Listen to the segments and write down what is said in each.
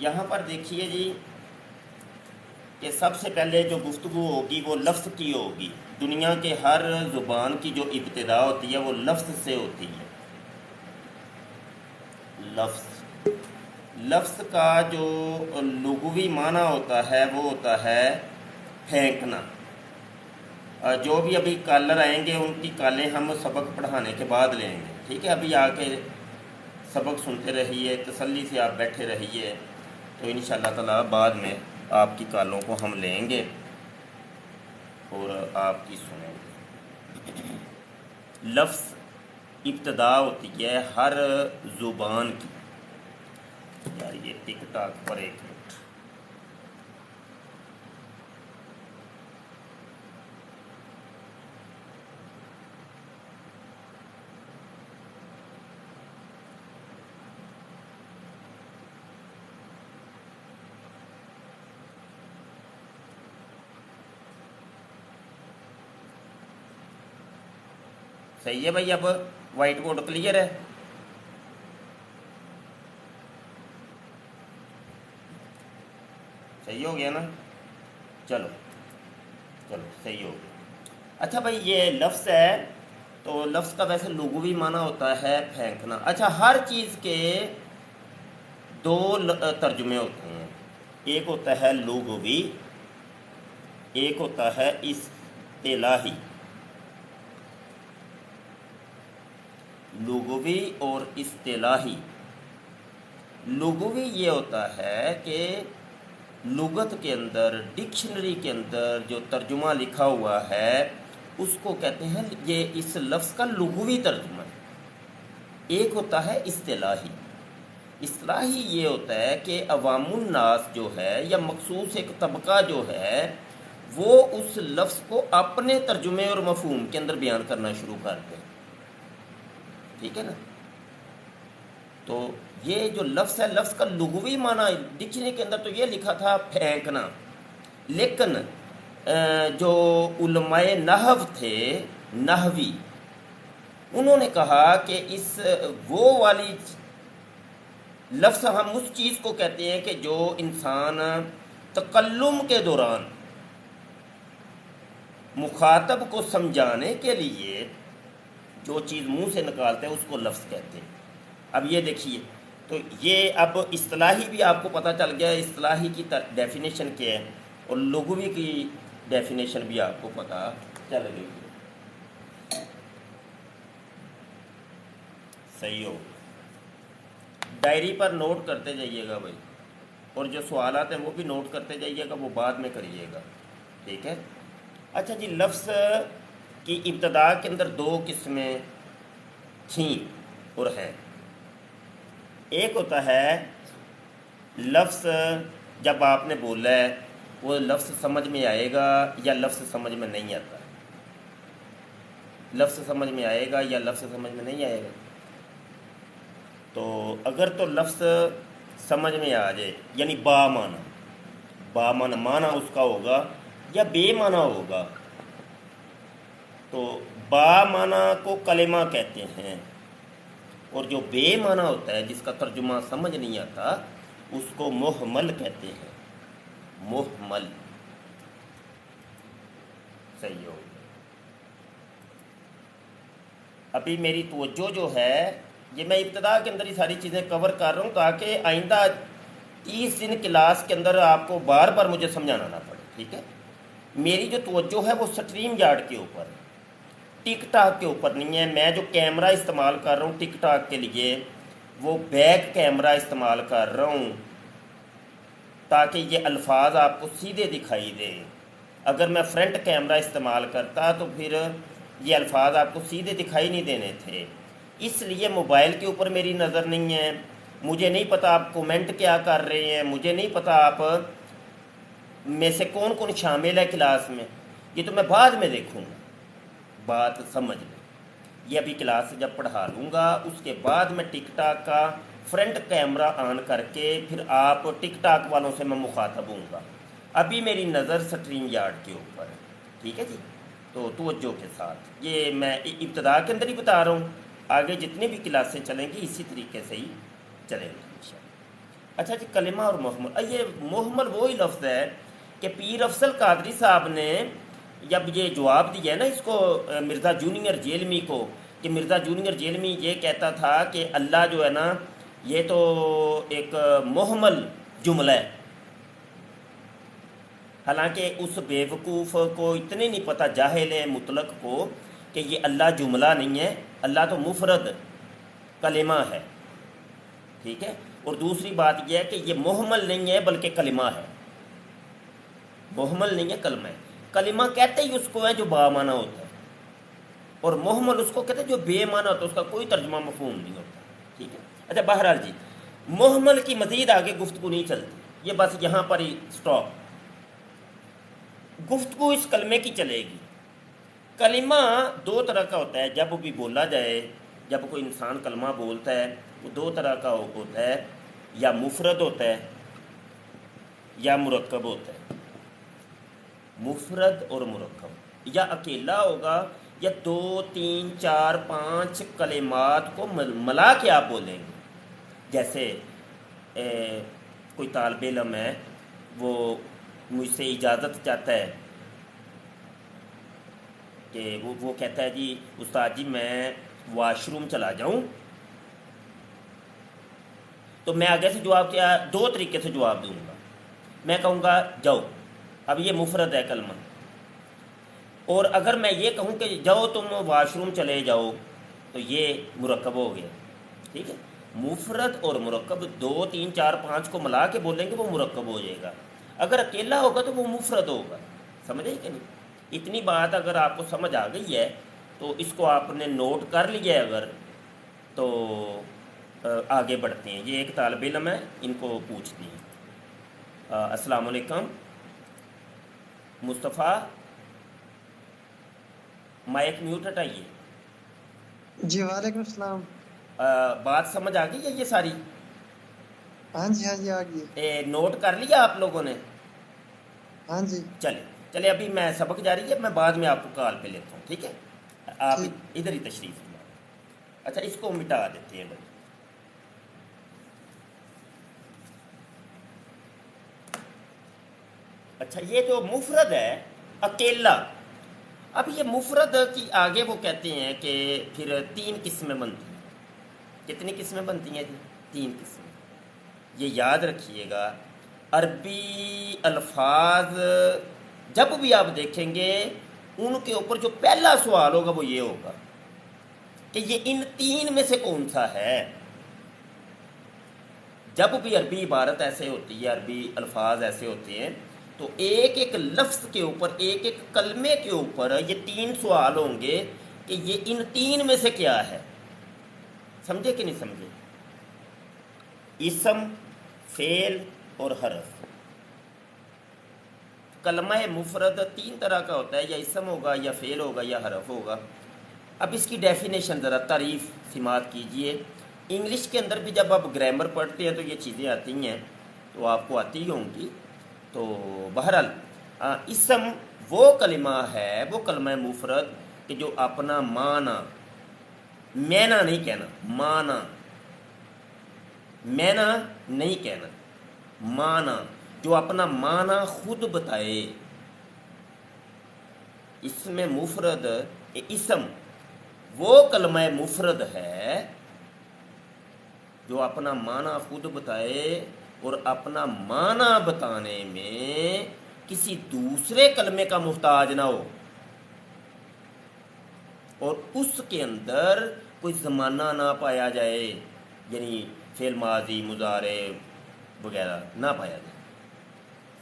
یہاں پر دیکھیے جی کہ سب سے پہلے جو گفتگو ہوگی وہ لفظ کی ہوگی. دنیا کے ہر زبان کی جو ابتدا ہوتی ہے وہ لفظ سے ہوتی ہے. لفظ کا جو لغوی معنی ہوتا ہے وہ ہوتا ہے پھینکنا. جو بھی ابھی کالر آئیں گے ان کی کالیں ہم سبق پڑھانے کے بعد لیں گے. ٹھیک ہے، ابھی آ کے سبق سنتے رہیے، تسلی سے آپ بیٹھے رہیے، تو انشاءاللہ تعالی بعد میں آپ کی کالوں کو ہم لیں گے اور آپ کی سنیں گے. لفظ ابتدا ہوتی ہے ہر زبان کی. یار یہ ٹک ٹاک پر ایک منٹ. صحیح ہے بھائی، اب وائٹ بورڈ کلیئر ہے. صحیح ہو گیا نا؟ چلو صحیح ہو گیا. اچھا بھائی، یہ لفظ ہے تو لفظ کا ویسے لغوی معنی ہوتا ہے پھینکنا. اچھا، ہر چیز کے دو ترجمے ہوتے ہیں. ایک ہوتا ہے لغوی، ایک ہوتا ہے اصطلاحی. لغوی اور اصطلاحی. لغوی یہ ہوتا ہے کہ لغت کے اندر، ڈکشنری کے اندر جو ترجمہ لکھا ہوا ہے اس کو کہتے ہیں یہ اس لفظ کا لغوی ترجمہ ہے. ایک ہوتا ہے اصطلاحی. اصطلاحی یہ ہوتا ہے کہ عوام الناس جو ہے یا مخصوص ایک طبقہ جو ہے وہ اس لفظ کو اپنے ترجمے اور مفہوم کے اندر بیان کرنا شروع کر دیں. ٹھیک ہے نا؟ تو یہ جو لفظ ہے، لفظ کا لغوی معنی ڈکشنری کے اندر تو یہ لکھا تھا پھینکنا. لیکن جو علماء نحو تھے، نحوی، انہوں نے کہا کہ وہ والی لفظ ہم اس چیز کو کہتے ہیں کہ جو انسان تکلم کے دوران مخاطب کو سمجھانے کے لیے جو چیز منہ سے نکالتے ہیں اس کو لفظ کہتے ہیں. اب یہ دیکھیے، تو یہ اب اصطلاحی بھی آپ کو پتہ چل گیا اصطلاحی کی ڈیفینیشن کیا ہے، اور لغوی کی ڈیفینیشن بھی آپ کو پتہ چل گئی. صحیح ہو. ڈائری پر نوٹ کرتے جائیے گا بھائی، اور جو سوالات ہیں وہ بھی نوٹ کرتے جائیے گا، وہ بعد میں کریے گا. ٹھیک ہے. اچھا جی، لفظ کی ابتدا کے اندر دو قسمیں تھیں اور ہیں. ایک ہوتا ہے لفظ جب آپ نے بولا ہے وہ لفظ سمجھ میں آئے گا یا لفظ سمجھ میں نہیں آتا. لفظ سمجھ میں آئے گا یا لفظ سمجھ میں نہیں آئے گا. تو اگر تو لفظ سمجھ میں آ جائے یعنی با معنی معنی اس کا ہوگا یا بے معنی ہوگا، تو با معنی کو کلمہ کہتے ہیں، اور جو بے معنی ہوتا ہے جس کا ترجمہ سمجھ نہیں آتا اس کو محمل کہتے ہیں. محمل. صحیح ہو. ابھی میری توجہ جو ہے یہ میں ابتدا کے اندر ہی ساری چیزیں کور کر رہا ہوں تاکہ آئندہ 30 دن کلاس کے اندر آپ کو بار بار مجھے سمجھانا نہ پڑے. ٹھیک ہے. میری جو توجہ ہے وہ سٹریم یارڈ کے اوپر ہے، ٹک ٹاک کے اوپر نہیں ہے. میں جو کیمرہ استعمال کر رہا ہوں ٹک ٹاک کے لیے وہ بیک کیمرہ استعمال کر رہا ہوں تاکہ یہ الفاظ آپ کو سیدھے دکھائی دے. اگر میں فرنٹ کیمرہ استعمال کرتا تو پھر یہ الفاظ آپ کو سیدھے دکھائی نہیں دینے تھے. اس لیے موبائل کے اوپر میری نظر نہیں ہے. مجھے نہیں پتہ آپ کومنٹ کیا کر رہے ہیں، مجھے نہیں پتہ آپ میں سے کون کون شامل ہے کلاس میں. یہ تو میں بعد میں دیکھوں گا. بات سمجھ لیں، یہ ابھی کلاس جب پڑھا لوں گا اس کے بعد میں ٹک ٹاک کا فرنٹ کیمرہ آن کر کے پھر آپ ٹک ٹاک والوں سے میں مخاطب ہوں گا. ابھی میری نظر سٹریم یارڈ کے اوپر ہے. ٹھیک ہے جی. تو توجہ کے ساتھ یہ میں ابتدا کے اندر ہی بتا رہا ہوں، آگے جتنی بھی کلاسیں چلیں گی اسی طریقے سے ہی چلیں گی انشاءاللہ. اچھا جی، کلمہ اور محمل، یہ محمل وہی لفظ ہے کہ پیر افضل قادری صاحب نے جب یہ جواب دیا ہے نا اس کو مرزا جونیئر جیلمی کو، کہ مرزا جونیئر جیلمی یہ کہتا تھا کہ اللہ جو ہے نا یہ تو ایک محمل جملہ ہے، حالانکہ اس بیوقوف کو اتنے نہیں پتہ، جاہل مطلق کو، کہ یہ اللہ جملہ نہیں ہے، اللہ تو مفرد کلمہ ہے، ٹھیک ہے۔ اور دوسری بات یہ ہے کہ یہ محمل نہیں ہے بلکہ کلمہ ہے، محمل نہیں ہے، کلمہ ہے۔ کلمہ کہتے ہی اس کو ہے جو با معنی ہوتا ہے، اور محمل اس کو کہتے ہیں جو بے معنی ہوتا ہے، اس کا کوئی ترجمہ مفہوم نہیں ہوتا، ٹھیک ہے۔ اچھا بہرحال جی، محمل کی مزید آگے گفتگو نہیں چلتی، یہ بس یہاں پر ہی سٹاپ۔ گفتگو اس کلمے کی چلے گی۔ کلمہ دو طرح کا ہوتا ہے، جب بھی بولا جائے، جب کوئی انسان کلمہ بولتا ہے وہ دو طرح کا ہوتا ہے، یا مفرد ہوتا ہے یا مرکب ہوتا ہے، مفرد اور مرکب، یا اکیلا ہوگا یا دو تین چار پانچ کلمات کو ملا کے آپ بولیں گے۔ جیسے کوئی طالب علم ہے، وہ مجھ سے اجازت چاہتا ہے کہ وہ کہتا ہے جی استاد جی میں واش روم چلا جاؤں، تو میں آگے سے جواب کیا دو طریقے سے جواب دوں گا۔ میں کہوں گا جاؤ، اب یہ مفرد ہے کلمہ، اور اگر میں یہ کہوں کہ جاؤ تم واش روم چلے جاؤ تو یہ مرکب ہو گیا، ٹھیک ہے۔ مفرد اور مرکب دو تین چار پانچ کو ملا کے بولیں گے وہ مرکب ہو جائے گا، اگر اکیلا ہوگا تو وہ مفرد ہوگا، سمجھے کہ نہیں؟ اتنی بات اگر آپ کو سمجھ آ گئی ہے تو اس کو آپ نے نوٹ کر لیا ہے اگر، تو آگے بڑھتے ہیں۔ یہ ایک طالب علم ہے، ان کو پوچھتے ہیں۔ السلام علیکم مصطفیٰ، مائک میوٹ ہٹائیے۔ جی وعلیکم السلام۔ بات سمجھ آ گئی ہے یہ ساری؟ ہاں جی آ گئی۔ نوٹ کر لیا آپ لوگوں نے؟ ہاں جی چلے ابھی میں سبق جاری ہے، میں بعد میں آپ کو کال پہ لیتا ہوں، ٹھیک ہے؟ آپ ٹھیک۔ ادھر ہی تشریف لائیں۔ اچھا اس کو مٹا دیتے ہیں بھائی۔ اچھا یہ جو مفرد ہے اکیلا، اب یہ مفرد کی آگے وہ کہتے ہیں کہ پھر تین قسمیں بنتی ہیں۔ کتنی قسمیں بنتی ہیں جی؟ تین قسمیں۔ یہ یاد رکھیے گا، عربی الفاظ جب بھی آپ دیکھیں گے ان کے اوپر جو پہلا سوال ہوگا وہ یہ ہوگا کہ یہ ان تین میں سے کون سا ہے۔ جب بھی عربی عبارت ایسے ہوتی ہے، عربی الفاظ ایسے ہوتے ہیں، تو ایک ایک لفظ کے اوپر، ایک ایک کلمے کے اوپر یہ تین سوال ہوں گے کہ یہ ان تین میں سے کیا ہے۔ سمجھے کہ نہیں سمجھے؟ اسم، فعل اور حرف۔ کلمہ مفرد تین طرح کا ہوتا ہے، یا اسم ہوگا یا فعل ہوگا یا حرف ہوگا۔ اب اس کی ڈیفینیشن ذرا تعریف سماعت کیجئے۔ انگلش کے اندر بھی جب آپ گرامر پڑھتے ہیں تو یہ چیزیں آتی ہیں، تو آپ کو آتی ہوں گی۔ تو بہرحال اسم وہ کلمہ ہے، وہ کلمہ مفرد کہ جو اپنا معنی، مینا نہیں کہنا، معنی، مینا نہیں کہنا، معنی، جو اپنا معنی خود بتائے۔ اسم مفرد، اسم وہ کلمہ مفرد ہے جو اپنا معنی خود بتائے اور اپنا معنی بتانے میں کسی دوسرے کلمے کا محتاج نہ ہو، اور اس کے اندر کوئی زمانہ نہ پایا جائے، یعنی فعل ماضی، مضارع وغیرہ نہ پایا جائے۔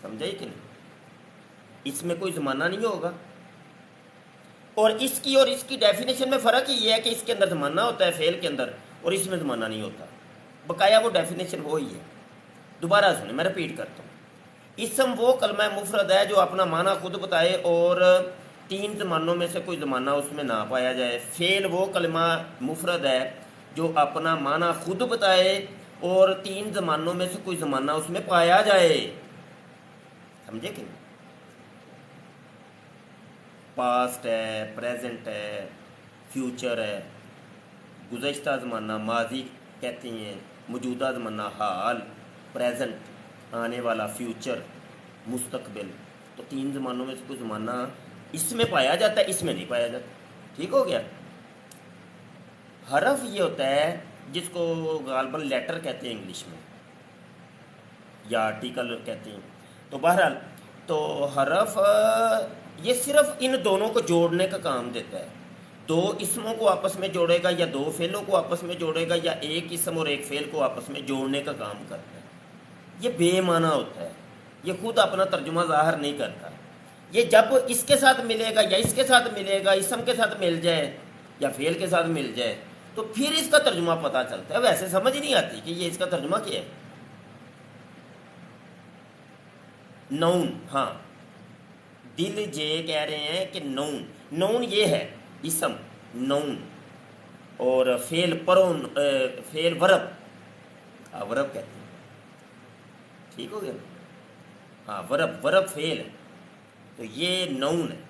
سمجھے کہ نہیں؟ اس میں کوئی زمانہ نہیں ہوگا، اور اس کی ڈیفینیشن میں فرق ہی یہ ہے کہ اس کے اندر زمانہ ہوتا ہے فعل کے اندر، اور اس میں زمانہ نہیں ہوتا، بقایا وہ ڈیفینیشن وہی ہے۔ دوبارہ سنیں، میں رپیٹ کرتا ہوں۔ اسم وہ کلمہ مفرد ہے جو اپنا معنی خود بتائے اور تین زمانوں میں سے کوئی زمانہ اس میں نہ پایا جائے۔ فعل وہ کلمہ مفرد ہے جو اپنا معنی خود بتائے اور تین زمانوں میں سے کوئی زمانہ اس میں پایا جائے۔ سمجھے کہ نہیں؟ پاسٹ ہے، پریزنٹ ہے، فیوچر ہے، گزشتہ زمانہ، ماضی کہتے ہیں، موجودہ زمانہ، حال، پریزنٹ آنے والا، فیوچر مستقبل، تو 3 زمانوں میں سے کوئی زمانہ اس میں پایا جاتا ہے، اس میں نہیں پایا جاتا. ٹھیک ہو گیا. حرف یہ ہوتا ہے جس کو غالباً لیٹر کہتے ہیں انگلش میں، یا آرٹیکل کہتے ہیں. تو بہرحال تو حرف یہ صرف ان دونوں کو جوڑنے کا کام دیتا ہے. 2 اسموں کو آپس میں جوڑے گا، یا 2 فعلوں کو آپس میں جوڑے گا، یا ایک اسم اور ایک فعل کو آپس میں جوڑنے کا کام کرتا ہے. یہ بے معنی ہوتا ہے، یہ خود اپنا ترجمہ ظاہر نہیں کرتا. یہ جب اس کے ساتھ ملے گا یا اس کے ساتھ ملے گا، اسم کے ساتھ مل جائے یا فعل کے ساتھ مل جائے، تو پھر اس کا ترجمہ پتہ چلتا ہے. ویسے سمجھ نہیں آتی کہ یہ اس کا ترجمہ کیا ہے. نون، ہاں دل جے کہہ رہے ہیں کہ نون، نون یہ ہے اسم نون، اور فعل پرون، فعل ورب، ورب کہتے ہیں. ٹھیک ہو گیا. ہاں ورب فعل ہے، تو یہ نون ہے.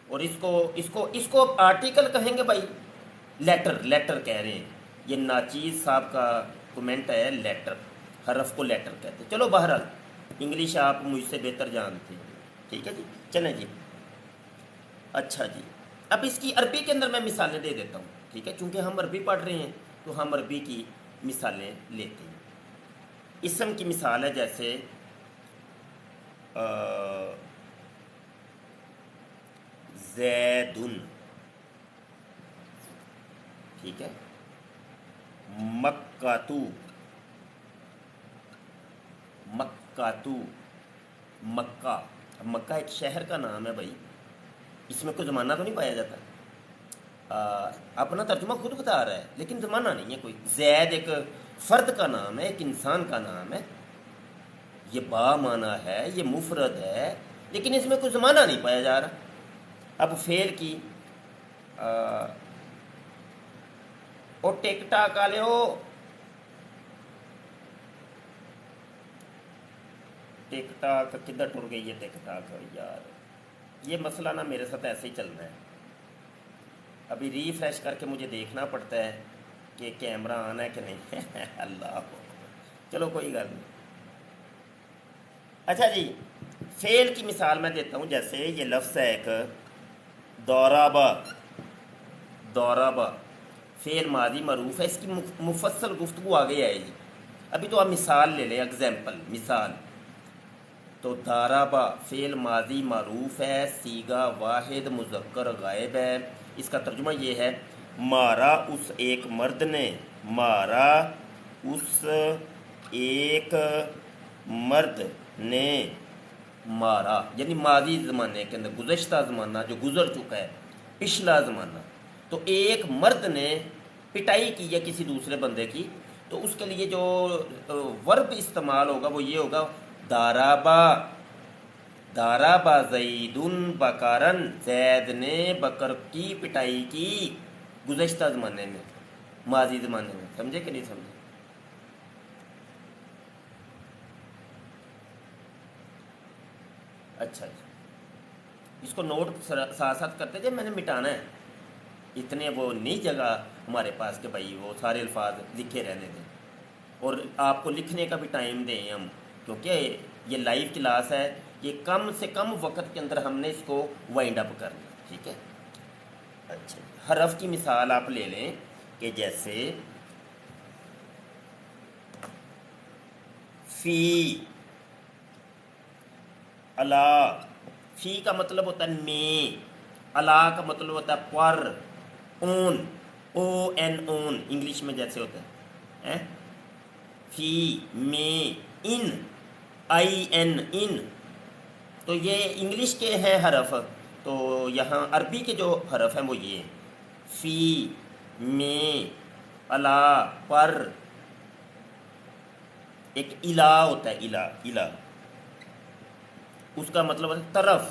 اور اس کو آرٹیکل کہیں گے بھائی، لیٹر کہہ رہے ہیں. یہ ناچیز صاحب کا کومنٹ ہے، لیٹر، حرف کو لیٹر کہتے ہیں. چلو بہرحال انگلش آپ مجھ سے بہتر جانتے ہیں. ٹھیک ہے جی، چلیں جی. اچھا جی، اب اس کی عربی کے اندر میں مثالیں دے دیتا ہوں. ٹھیک ہے، چونکہ ہم عربی پڑھ رہے ہیں تو ہم عربی کی مثالیں لیتے ہیں. اسم کی مثال ہے جیسے زیدن. ٹھیک ہے. مکاتو، مکہ. اب مکہ ایک شہر کا نام ہے بھائی، اس میں کوئی زمانہ تو نہیں پایا جاتا. اپنا ترجمہ خود بتا رہا ہے لیکن زمانہ نہیں ہے کوئی. زید ایک فرد کا نام ہے، ایک انسان کا نام ہے. یہ با معنی ہے، یہ مفرد ہے، لیکن اس میں کوئی زمانہ نہیں پایا جا رہا. اب فعل کی او ٹک ٹاک والے ہو، ٹک ٹاک کدھر ٹر گئی ہے ٹک ٹاک یار. یہ مسئلہ نا میرے ساتھ ایسے ہی چل رہا ہے. ابھی ریفریش کر کے مجھے دیکھنا پڑتا ہے کہ کیمرہ آن ہے کہ نہیں. اللہ کو، چلو کوئی گل نہیں. اچھا جی، فعل کی مثال میں دیتا ہوں. جیسے یہ لفظ ہے ایک دورابا، فعل ماضی معروف ہے. اس کی مفصل گفتگو آگے آئے گی. ابھی تو آپ مثال لے لیں، اگزامپل، مثال. تو دارابا فعل ماضی معروف ہے، صیغہ واحد مذکر غائب ہے. اس کا ترجمہ یہ ہے، مارا اس ایک مرد نے، مارا اس ایک مرد نے مارا. یعنی ماضی زمانے کے اندر، گزشتہ زمانہ جو گزر چکا ہے، پچھلا زمانہ. تو ایک مرد نے پٹائی کی ہے کسی دوسرے بندے کی، تو اس کے لیے جو ورب استعمال ہوگا وہ یہ ہوگا، دارابا زیدن بکرن. زید نے بکر کی پٹائی کی گزشتہ زمانے میں، ماضی زمانے میں. سمجھے کہ نہیں سمجھے؟ اچھا جی، اس کو نوٹ ساتھ ساتھ کرتے تھے، میں نے مٹانا ہے. اتنے وہ نہیں جگہ ہمارے پاس کہ بھائی وہ سارے الفاظ لکھے رہنے دیں، اور آپ کو لکھنے کا بھی ٹائم دیں ہم، کیونکہ یہ لائیو کلاس ہے. یہ کم سے کم وقت کے اندر ہم نے اس کو وائنڈ اپ کرنا. ٹھیک ہے. اچھا، حرف کی مثال آپ لے لیں کہ جیسے فی، الا. فی کا مطلب ہوتا ہے میں، الا کا مطلب ہوتا ہے پر. اون، او این اون انگلش میں جیسے ہوتا ہے. فی، میں. ان، آئی این، ان. تو یہ انگلش کے ہیں حرف، تو یہاں عربی کے جو حرف ہیں وہ یہ ہیں، فی، میں، الا، پر. ایک الا ہوتا ہے، الا اس کا مطلب ہے طرف.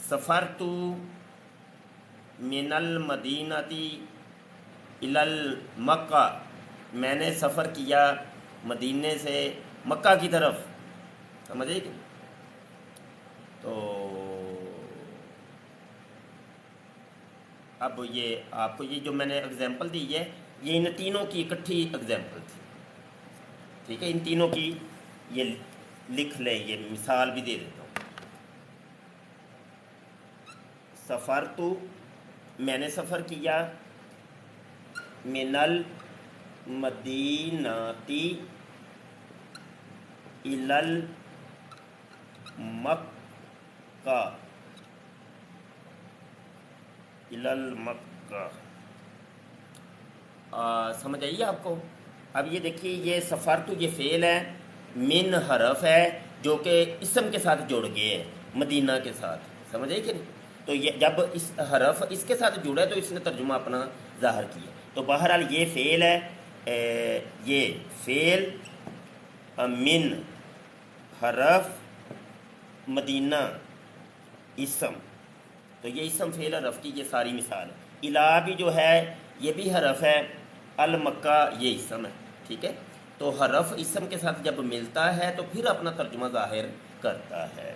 سفرت من المدینتی الی المکہ. میں نے سفر کیا مدینے سے مکہ کی طرف. سمجھے کہ تو اب یہ آپ کو یہ جو میں نے اگزامپل دی ہے، یہ ان تینوں کی اکٹھی اگزامپل تھی. ٹھیک ہے، ان تینوں کی یہ لکھ لیں، یہ مثال بھی دے دیتا ہوں۔ سفر تو میں نے سفر کیا، من المدیناتی الی المکہ، الی المکہ۔ سمجھ آئیے آپ کو؟ اب یہ دیکھیے، یہ سفر تو یہ فعل ہے، من حرف ہے جو کہ اسم کے ساتھ جڑ گئے ہے، مدینہ کے ساتھ، سمجھ آئی کہ نہیں؟ تو یہ جب اس حرف اس کے ساتھ جڑا ہے تو اس نے ترجمہ اپنا ظاہر کیا۔ تو بہرحال یہ فعل ہے، یہ فعل من حرف مدینہ اسم، تو یہ اسم فعل حرف کی یہ ساری مثال ہے۔ الا بھی جو ہے یہ بھی حرف ہے، المکہ یہ اسم ہے، ٹھیک ہے؟ تو حرف اسم کے ساتھ جب ملتا ہے تو پھر اپنا ترجمہ ظاہر کرتا ہے۔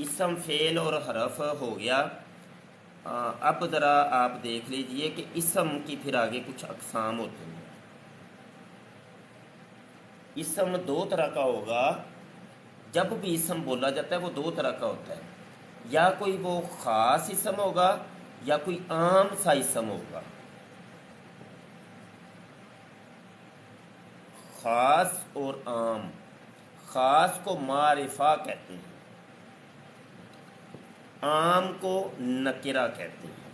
اسم فعل اور حرف ہو گیا۔ اب ذرا آپ دیکھ لیجئے کہ اسم کی پھر آگے کچھ اقسام ہوتے ہیں۔ اسم دو طرح کا ہوگا، جب بھی اسم بولا جاتا ہے وہ دو طرح کا ہوتا ہے، یا کوئی وہ خاص اسم ہوگا یا کوئی عام سا اسم ہوگا۔ خاص اور عام، خاص کو معرفہ کہتے ہیں، عام کو نکرہ کہتے ہیں۔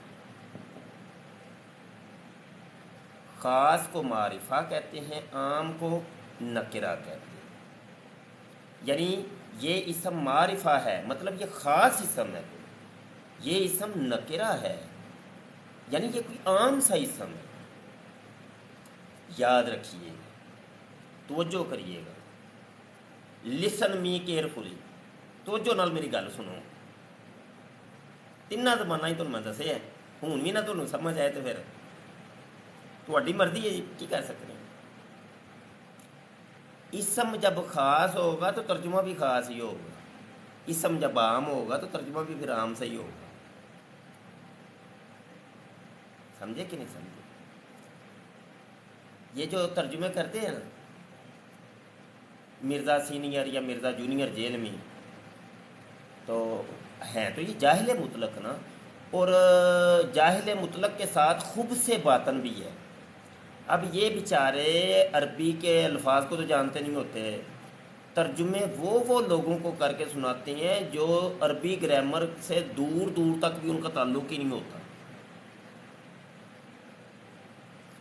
خاص کو معرفہ کہتے ہیں، عام کو نکرہ کہتے ہیں۔ یعنی یہ اسم معرفہ ہے، مطلب یہ خاص اسم ہے، یہ اسم نکرہ ہے، یعنی یہ کوئی عام سا اسم ہے۔ یاد رکھیے، توجہ کریے گا، لسن می کیئرفلی، توجہ نال میری گل سنو۔ تینوں زباناں ہی تمہیں میں دسے ہے، ہوں بھی نہ تمہیں سمجھ آئے تو پھر تہاڈی مرضی ہے جی، کی کر سکتے ہیں۔ اسم جب خاص ہوگا تو ترجمہ بھی خاص ہی ہوگا، اسم جب عام ہوگا تو ترجمہ بھی پھر عام سے ہی ہوگا۔ سمجھے کہ نہیں سمجھے؟ یہ جو ترجمے کرتے ہیں نا، مرزا سینئر یا مرزا جونیئر جیل میں، تو ہیں تو یہ جاہل مطلق نا، اور جاہل مطلق کے ساتھ خوب سے باطن بھی ہے۔ اب یہ بیچارے عربی کے الفاظ کو تو جانتے نہیں ہوتے، ترجمے وہ لوگوں کو کر کے سناتے ہیں جو عربی گرامر سے دور دور تک بھی ان کا تعلق ہی نہیں ہوتا۔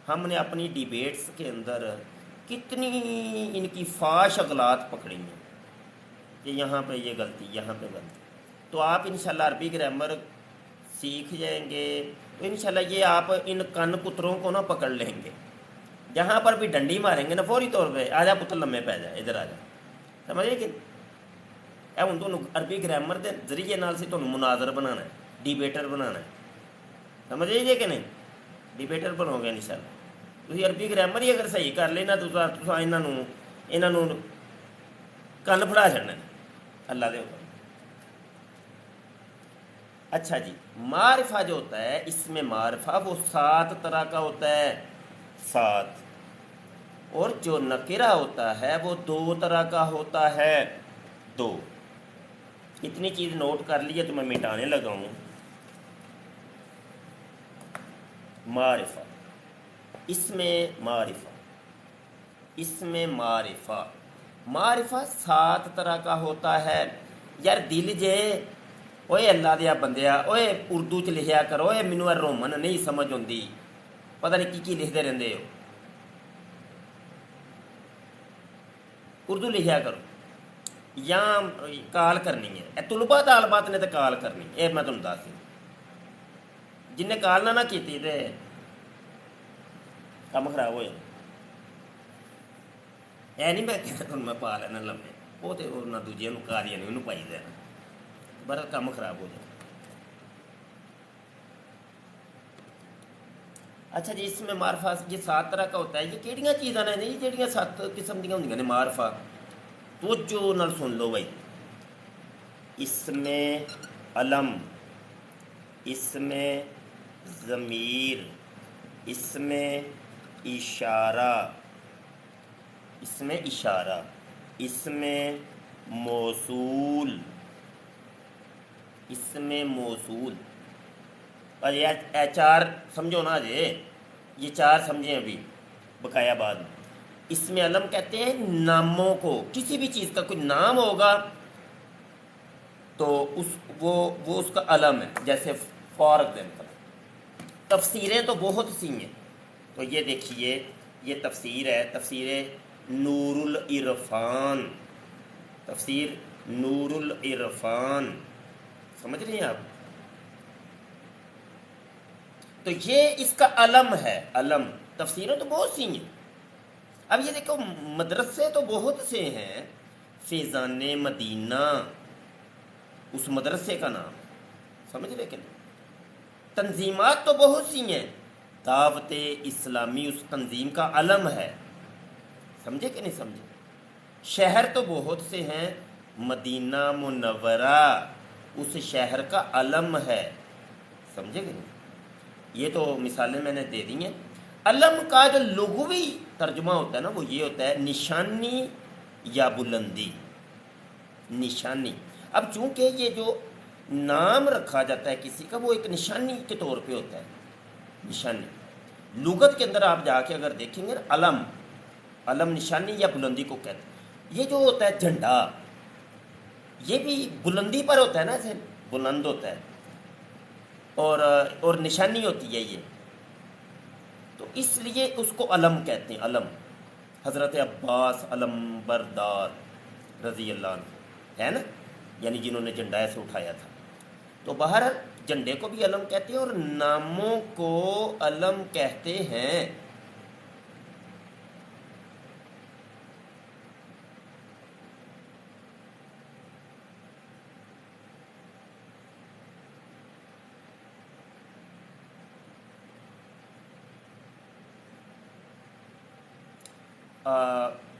ہم نے اپنی ڈیبیٹس کے اندر کتنی ان کی فاش اغلاط پکڑی ہیں کہ یہاں پہ یہ غلطی، یہاں پہ غلطی۔ تو آپ انشاءاللہ عربی گرامر سیکھ جائیں گے تو انشاءاللہ یہ آپ ان کن کتروں کو نہ پکڑ لیں گے، جہاں پر بھی ڈنڈی ماریں گے نا فوری طور پہ آ جا پتر لمے پی جا، ادھر آ جا، سمجھے کہ اے ہوں تمہیں عربی گرامر کے ذریعے نال سے تمہیں مناظر بنانا ہے، ڈیبیٹر بنانا ہے، سمجھے جی کہ نہیں؟ ڈیبیٹر بنو گے انشاءاللہ۔ تھی عربی گرامر ہی اگر صحیح کر لینا تو یہاں کن پھڑا چڑنا اللہ دے حکم۔ اچھا جی، معرفہ جو ہوتا ہے، اس میں معرفہ وہ 7 طرح کا ہوتا ہے، 7، اور جو نکرہ ہوتا ہے وہ 2 طرح کا ہوتا ہے، 2۔ اتنی چیز نوٹ کر لیے تو میں مٹانے لگا ہوں۔ معرفہ، اس میں معرفہ، اس میں معرفہ 7 طرح کا ہوتا ہے۔ یار دل جے اوے اللہ دیا بندیا، اوے اردو چ لکھیا کرو، اے مینوں رومن نہیں سمجھ ہوندی، پتہ نہیں کی لکھتے رہندے ہو، اردو لکھیا کرو، یا کال کرنی ہے، اے طلباء طالبات نے تو کال کرنی، اے میں تمہیں دس دوں، جن نے کال نہ کیتی تے کام خراب ہو جائے۔ اے نہیں میں کہنا تمہیں میں پا لینا لمے، وہ تو نہ دوجے کالیاں نے انہوں پائی دینا، بڑا کام خراب ہو جائے۔ اچھا جی، اس میں معرفہ یہ 7 طرح کا ہوتا ہے۔ یہ کیڑیاں چیزاں نے نہیں جہڑیاں 7 قسم دیا ہوں نے معرفہ، توجہ نال سن لو بھائی۔ اس میں علم، اس میں ضمیر، اس میں اشارہ، اسم اشارہ، اسم موصول، اسم موصول۔ اور یہ چار سمجھو نا جی، یہ چار سمجھیں ابھی بقایا بعد میں۔ اسم علم کہتے ہیں ناموں کو، کسی بھی چیز کا کوئی نام ہوگا تو وہ اس کا علم ہے۔ جیسے فار ایگزامپل تفسیریں تو بہت سی ہیں، تو یہ دیکھیے یہ تفسیر ہے، تفسیر نور العرفان، تفسیر نور العرفان، سمجھ رہے ہیں آپ؟ تو یہ اس کا علم ہے، علم۔ تفسیریں تو بہت سی ہیں۔ اب یہ دیکھو مدرسے تو بہت سے ہیں، فیضان مدینہ اس مدرسے کا نام، سمجھ رہے کہ نہیں؟ تنظیمات تو بہت سی ہیں، دعوت اسلامی اس تنظیم کا علم ہے، سمجھے کہ نہیں سمجھے؟ شہر تو بہت سے ہیں، مدینہ منورہ اس شہر کا علم ہے، سمجھے کہ نہیں؟ یہ تو مثالیں میں نے دے دی ہیں۔ علم کا جو لغوی ترجمہ ہوتا ہے نا وہ یہ ہوتا ہے نشانی یا بلندی، نشانی۔ اب چونکہ یہ جو نام رکھا جاتا ہے کسی کا وہ ایک نشانی کے طور پہ ہوتا ہے، نشانی۔ لغت کے اندر آپ جا کے اگر دیکھیں گے علم، علم نشانی یا بلندی کو کہتے ہیں۔ یہ جو ہوتا ہے جھنڈا، یہ بھی بلندی پر ہوتا ہے نا، ایسے بلند ہوتا ہے، اور نشانی ہوتی ہے یہ، تو اس لیے اس کو علم کہتے ہیں، علم۔ حضرت عباس علم بردار رضی اللہ عنہ ہے نا، یعنی جنہوں نے جھنڈا ایسے اٹھایا تھا۔ تو باہر جھنڈے کو بھی علم کہتے ہیں اور ناموں کو علم کہتے ہیں۔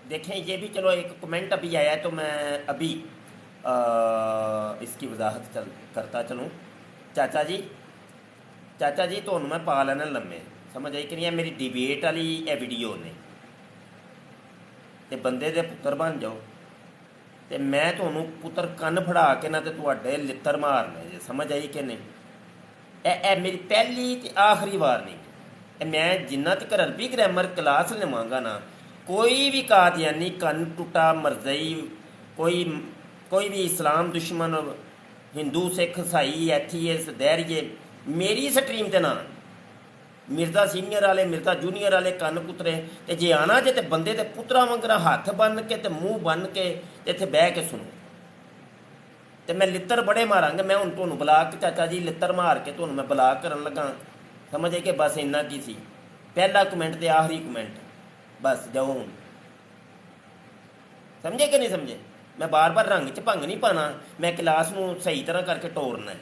دیکھیں یہ بھی چلو ایک کمنٹ ابھی آیا ہے تو میں ابھی اس کی وضاحت کرتا چلوں۔ چاچا جی تو میں پا لینا لمے، سمجھ آئی کہ نہیں؟ میری ڈیبیٹ والی یہ ویڈیو نے تے بندے دے پتر بن جاؤ تے میں تمہیں پتر کن پھڑا کے نہ تے تواڈے لتر مارنے جے، سمجھ آئی کہ نہیں؟ اے میری پہلی تے آخری وارننگ۔ میں جنہ تک عربی گرامر کلاس لواں گا نا، کوئی بھی قادیانی کن ٹوٹا مرزئی، کوئی بھی اسلام دشمن، ہندو سکھ عیسائی ایتھیس دہریے میری سٹریم تے نہ، مرزا سینئر والے مرزا جونیئر والے کن کترے تے جے آنا جے تے بندے تے پترا وانگرا ہاتھ بن کے تے منہ بن کے اتنے بہ کے سنو تے میں لتر بڑے ماراں گا۔ میں ہوں تمہیں بلاک چاچا جی لتر مار کے تمہیں میں بلاک کرن لگا، سمجھے کہ بس اینا کی سی، پہلا کمنٹ تے آخری کمنٹ، بس جاؤ ہوں، سمجھے کہ نہیں سمجھے؟ میں بار بار رنگ چ بھنگ نہیں پانا، میں کلاس نو صحیح طرح کر کے ٹورنا ہے۔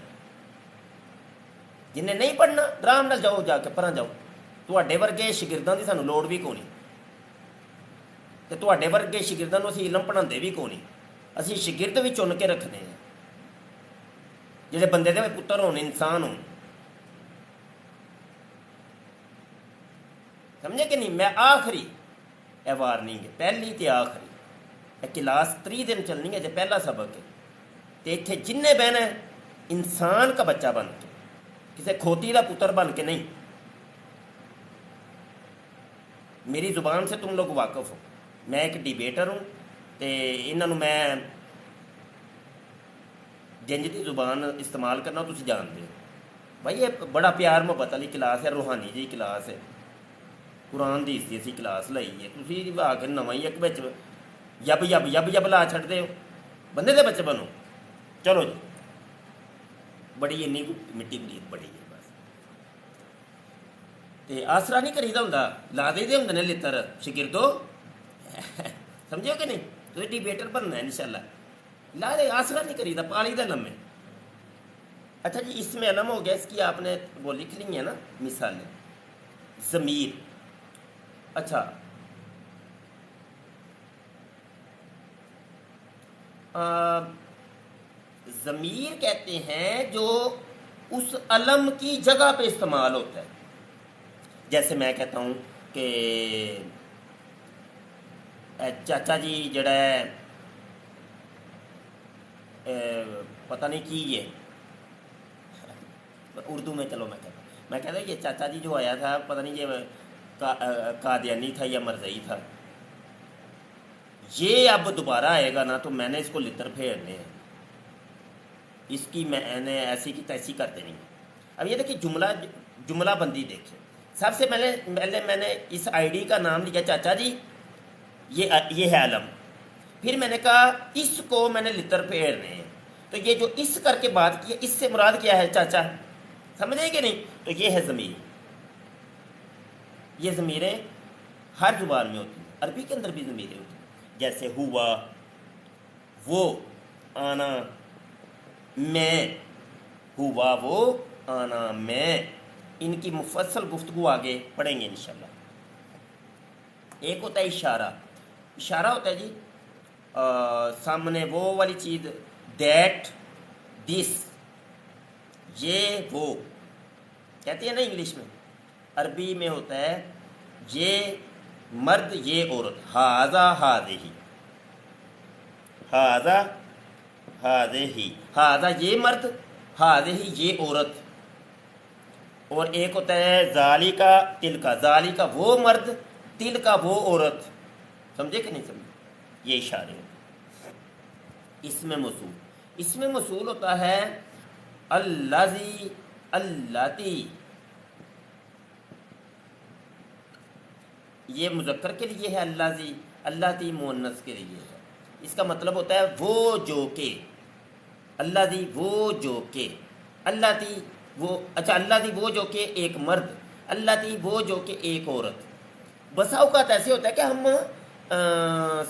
جنہیں نہیں پڑھنا آرام نال جاؤ، جا کے پرا جاؤ، تواڈے ورگے شاگرداں دی سانوں لوڑ بھی کونی، تے تواڈے ورگے شاگرداں نوں اسی علم پڑھاندے بھی کونی، اسی شاگرد بھی چن کے رکھنے ہیں جڑے بندے دے پتر ہون، انسان ہون، سمجھے کہ نہیں؟ میں آخری اے وارننگ ہے، پہلی تے آخری، اے کلاس 3 دن چلنی ہے، جے پہلا سبق ہے تے اتنے جن بہنا ہے انسان کا بچہ بن کے، کسی کھوتی کا پتر بن کے نہیں۔ میری زبان سے تم لوگ واقف ہو، میں ایک ڈیبیٹر ہوں، تے انہوں میں جنج کی زبان استعمال کرنا تسی جانتے ہو بھائی۔ یہ بڑا پیار محبت والی کلاس ہے، روحانی جی کلاس ہے، قرآن دی اسی کلاس لائی ہے، تسی آ کے نواں ہی ایک بچ یب لا چھڑتے ہو، بندے دے بچے بنو۔ چلو جی، بڑی اینی مٹی بریت بڑی ہے بس، تے آسرا نہیں کریدا ہوندا، لا دے ہوندے نے لتر شاگردو، سمجھو کہ نہیں؟ تو ڈیبیٹر بننا ہے انشاءاللہ، لا دے، آسرا نہیں کریدا، پالی دا لمے۔ اچھا جی، اس میں علم ہو گیا، اس کی آپ نے وہ لکھ لی ہیں نا مثالیں۔ ضمیر، اچھا ضمیر کہتے ہیں جو اس علم کی جگہ پہ استعمال ہوتا ہے۔ جیسے میں کہتا ہوں کہ چاچا جی جڑا ہے پتہ نہیں کی یہ اردو میں، چلو میں کہتا ہوں یہ چاچا جی جو آیا تھا پتہ نہیں یہ قادیانی تھا یا مرزئی تھا، یہ اب دوبارہ آئے گا نا تو میں نے اس کو لتر پھیرنے ہیں، اس کی میں نے ایسی کی تیسی کر دینی ہے۔ اب یہ دیکھیں جملہ بندی دیکھیں، سب سے پہلے میں نے اس آئی ڈی کا نام لیا چاچا جی، یہ ہے علم، پھر میں نے کہا اس کو میں نے لتر پھیرنے ہیں، تو یہ جو اس کر کے بات کی ہے اس سے مراد کیا ہے؟ چاچا، سمجھیں کہ نہیں؟ تو یہ ہے ضمیر، یہ ضمیریں ہر زبان میں ہوتی ہیں، عربی کے اندر بھی ضمیریں ہوتی ہیں، جیسے ہوا، وہ، آنا، میں، ہوا وہ، آنا میں، ان کی مفصل گفتگو آگے پڑھیں گے انشاءاللہ۔ ایک ہوتا ہے اشارہ، اشارہ ہوتا ہے جی سامنے وہ والی چیز، دیٹ، دس، یہ وہ کہتے ہیں نا انگلش میں، عربی میں ہوتا ہے یہ مرد یہ عورت، ہاذا ہاذہی، ہاذا ہاذہی، ہاذا یہ مرد، ہاذہی یہ عورت، اور ایک ہوتا ہے ذالکا تلکا، ذالکا وہ مرد، تلکا وہ عورت، سمجھے کہ نہیں سمجھے؟ یہ اشارے ہوتے۔ اس میں موصول ہوتا ہے الذی، اللاتی، یہ مذکر کے لیے ہے الذی، اللاتی مؤنث کے لیے ہے، اس کا مطلب ہوتا ہے وہ جو کہ، الذی وہ جو کہ، اللاتی وہ، اچھا الذی وہ جو کہ ایک مرد، اللاتی وہ جو کہ ایک عورت۔ بسا اوقات ایسے ہوتا ہے کہ ہم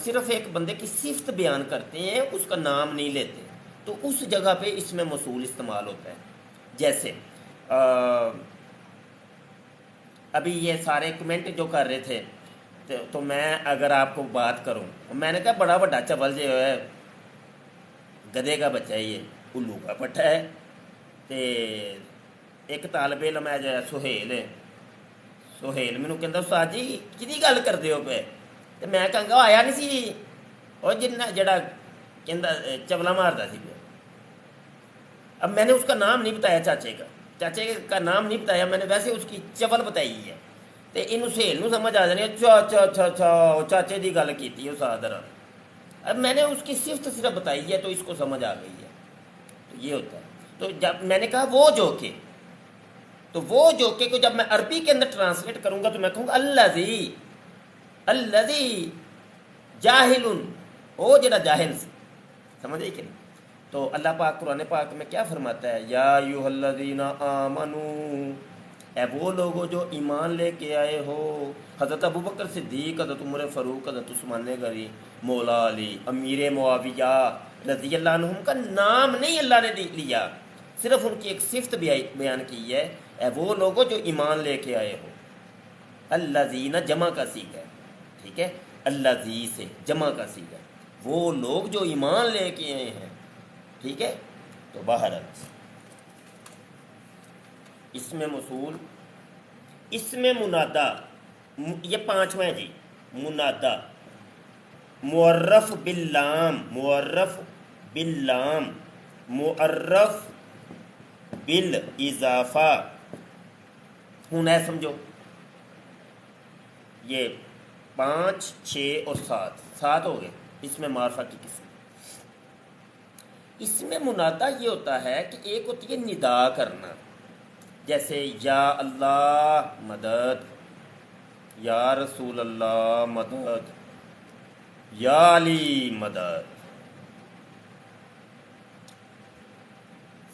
صرف ایک بندے کی صفت بیان کرتے ہیں، اس کا نام نہیں لیتے، تو اس جگہ پہ اس میں موصول استعمال ہوتا ہے۔ جیسے ابھی یہ سارے کمنٹ جو کر رہے تھے تو میں اگر آپ کو بات کروں، میں نے کہا بڑا بڑا چول جو ہے گدے کا بچہ ہے، یہ الو کا پٹھا ہے، تے ایک طالب علم ہے جو سہیل ہے، سہیل مینوں کہندا استاد جی کدی گل کردے ہو پے، تے میں کہاں آیا نہیں سی اور جڑا کہندا چولا ماردا سی پیا۔ اب میں نے اس کا نام نہیں بتایا، چاچے کا نام نہیں بتایا میں نے، ویسے اس کی چول بتائی ہے، تے انہوں سہیل نوں سمجھ آ جانی اچھا چاچے دی گل کیتی ہے استاد در۔ اب میں نے اس کی صفت صرف بتائی ہے تو اس کو سمجھ آ گئی ہے، تو یہ ہوتا ہے۔ تو جب میں نے کہا وہ جو کہ، تو وہ جو کہ کو جب میں عربی کے اندر ٹرانسلیٹ کروں گا تو میں کہوں گا الذی، الذی جاہل، وہ جڑا جاہل سی، سمجھ آئی کہ نہیں؟ تو اللہ پاک قرآن پاک میں کیا فرماتا ہے؟ یا ایھا الذین آمنو، اے وہ لوگوں جو ایمان لے کے آئے ہو۔ حضرت ابوبکر صدیق، حضرت عمر فاروق، حضرت عثمان غنی، مولا علی، امیر معاویہ رضی اللہ عنہم کا نام نہیں اللہ نے لیا، صرف ان کی ایک صفت بیان کی ہے، اے وہ لوگوں جو ایمان لے کے آئے ہو۔ الذین جمع کا صیغہ ہے، ٹھیک ہے، الذی سے جمع کا صیغہ ہے، وہ لوگ جو ایمان لے کے آئے ہیں، ٹھیک ہے۔ تو باہر اس میں موصول، اس میں منادا، یہ پانچواں ہے جی، منادا، معرف باللام، معرف باللام، معرف بالاضافہ۔ ہوں ہے سمجھو، یہ 5، 6 اور 7 ہو گئے، اس میں معرفہ کی قسم۔ اس میں منادا یہ ہوتا ہے کہ ایک ہوتی ہے ندا کرنا، جیسے یا اللہ مدد، یا رسول اللہ مدد، یا علی مدد،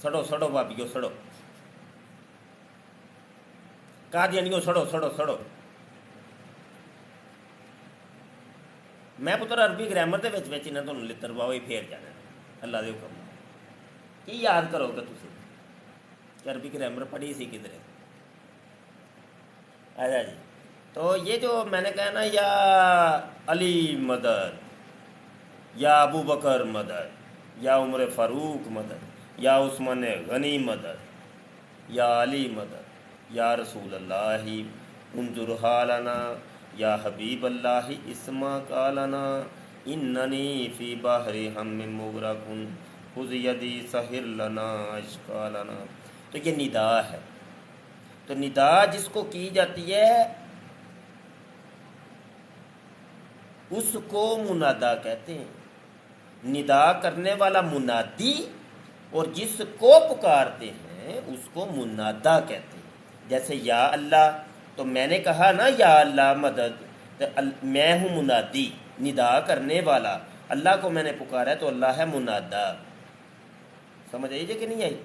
سڑو سڑو بابیو سڑو، قادیانیوں سڑو سڑو سڑو۔ میں پتر عربی گرامر دے وچ انہاں تانوں لتر واہ ہی پھیر جانا اللہ دے حکم کی یاد کرو گے تسی کہ عربی گرامر پڑھی سی کدھر ہے؟ آجا جی، تو یہ جو میں نے کہا نا یا علی مدد، یا ابو بکر مدد، یا عمر فاروق مدد، یا عثمان غنی مدد، یا علی مدد، یا رسول اللہ انظر حالنا یا حبیب اللہ اسما قالنا اننی فی بحر ہم مغرق خذ یدی سہر لنا اشکالنا. تو یہ ندا ہے. تو ندا جس کو کی جاتی ہے اس کو منادا کہتے ہیں. ندا کرنے والا منادی اور جس کو پکارتے ہیں اس کو منادا کہتے ہیں. جیسے یا اللہ، تو میں نے کہا نا یا اللہ مدد، تو میں ہوں منادی، ندا کرنے والا. اللہ کو میں نے پکارا ہے تو اللہ ہے منادا. سمجھ آئی کہ نہیں آئی؟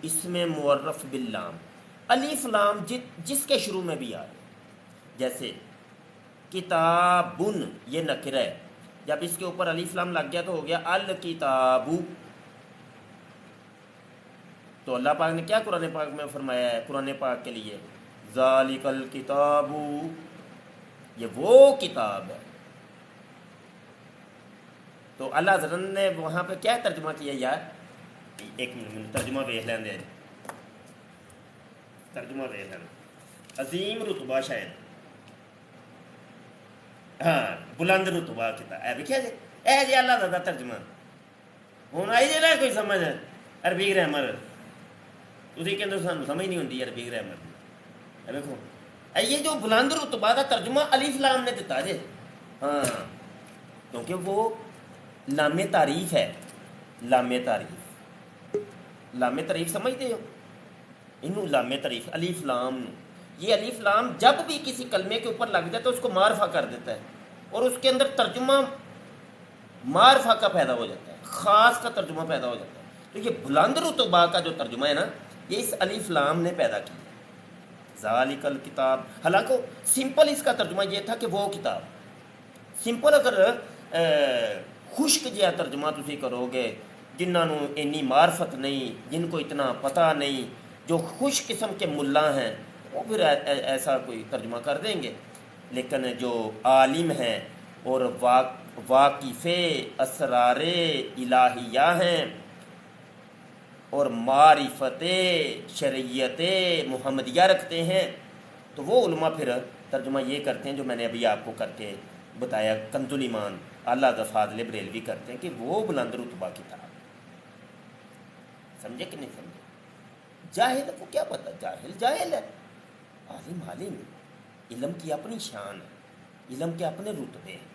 اس میں معرف باللام، الف لام جس کے شروع میں بھی آ رہے، جیسے کتابن یہ نکرہ ہے، جب اس کے اوپر الف لام لگ گیا تو ہو گیا الکتابو. تو اللہ پاک نے کیا قرآن پاک میں فرمایا ہے قرآن پاک کے لیے؟ ذالک الکتابو، یہ وہ کتاب ہے. تو اللہ حضرت نے وہاں پہ کیا ترجمہ کیا یار؟ ایک منٹ ترجمہ دیکھ لیں دے، ترجمہ دیکھ لیں. عظیم رتبہ شاید، ہاں بلند رتبہ کتاب ہے. دیکھا جی اے جی اللہ دا ترجمہ ہوں آئی جی نا کوئی سمجھ عربی گرامر تھی کہ سانو سمجھ نہیں ہوتی عربی گرامر. دیکھو یہ جو بلند رتبہ دا ترجمہ الف لام نے دیتا جی. ہاں کیونکہ وہ لام تعریف ہے. لام تعریف، لام تعریف سمجھتے ہو انہوں؟ لام تعریف الف لام. یہ الف لام جب بھی کسی کلمے کے اوپر لگ جاتا ہے اس کو معرفہ کر دیتا ہے اور اس کے اندر ترجمہ معرفہ کا پیدا ہو جاتا ہے، خاص کا ترجمہ پیدا ہو جاتا ہے. تو یہ بلند رتبہ کا جو ترجمہ ہے نا یہ اس الف لام نے پیدا کیا. ذالک الکتاب، حالانکہ سمپل اس کا ترجمہ یہ تھا کہ وہ کتاب. سمپل اگر خشک جہا ترجمہ تسی کرو گے، جنہاں نو اینی معرفت نہیں، جن کو اتنا پتہ نہیں، جو خوش قسم کے ملا ہیں وہ پھر ایسا کوئی ترجمہ کر دیں گے. لیکن جو عالم ہیں اور واقف اسرار الہیہ ہیں اور معرفت شریعت محمدیہ رکھتے ہیں تو وہ علماء پھر ترجمہ یہ کرتے ہیں جو میں نے ابھی آپ کو کر کے بتایا. کنز الایمان اعلیٰ فاضل بریلوی کرتے ہیں کہ وہ بلند رتبہ کتاب. سمجھے کہ نہیں سمجھے؟ جاہل کو کیا پتہ، جاہل جاہل ہے، عالم عالم. علم کی اپنی شان ہے، علم کے اپنے رتبے ہیں.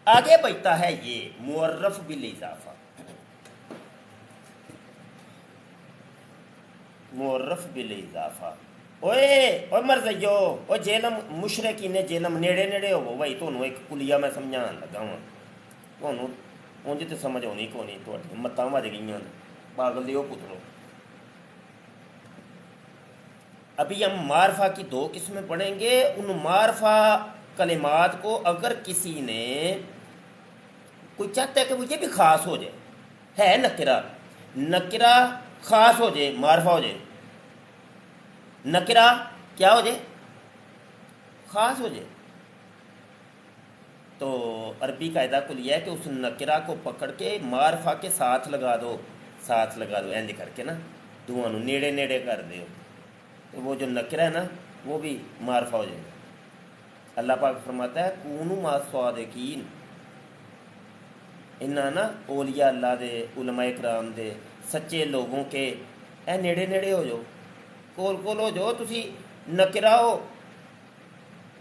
آگے بڑھتا ہے یہ معرف بالاضافہ. معرف بالاضافہ. اوے مرزیو او جیلم مشرقین جیلم نیڑے نیڑے ہو بھائی. تمہیں ایک کلیہ میں سمجھان لگا ہوں، تمہیں انج تو سمجھ آنی کو نہیں، تھوڑی متاں بج گئی پاگل دیو پترو. ابھی ہم معرفہ کی دو قسمیں پڑھیں گے. ان معرفہ کلمات کو اگر کسی نے کوئی چاہتا ہے کہ وہ یہ بھی خاص ہو جائے، ہے نکرہ، نکرہ خاص ہو جائے معرفہ ہو جائے، نکرہ کیا ہو جائے خاص ہو جائے، تو عربی قاعدہ کلیہ ہے کہ اس نکرہ کو پکڑ کے معرفہ کے ساتھ لگا دو، ساتھ لگا دو اینج کر کے نا، دونوں نیڑے نیڑے کر دو تو وہ جو نکرہ ہے نا وہ بھی معرفہ ہو جائے گا. اللہ پاک فرماتا ہے کونوا مع الصادقین. انہاں نا اولیاء اللہ دے، علماء کرام دے، سچے لوگوں کے اے نیڑے نیڑے ہو جاؤ، کول کول ہو جاؤ. تسی نکرہ ہو،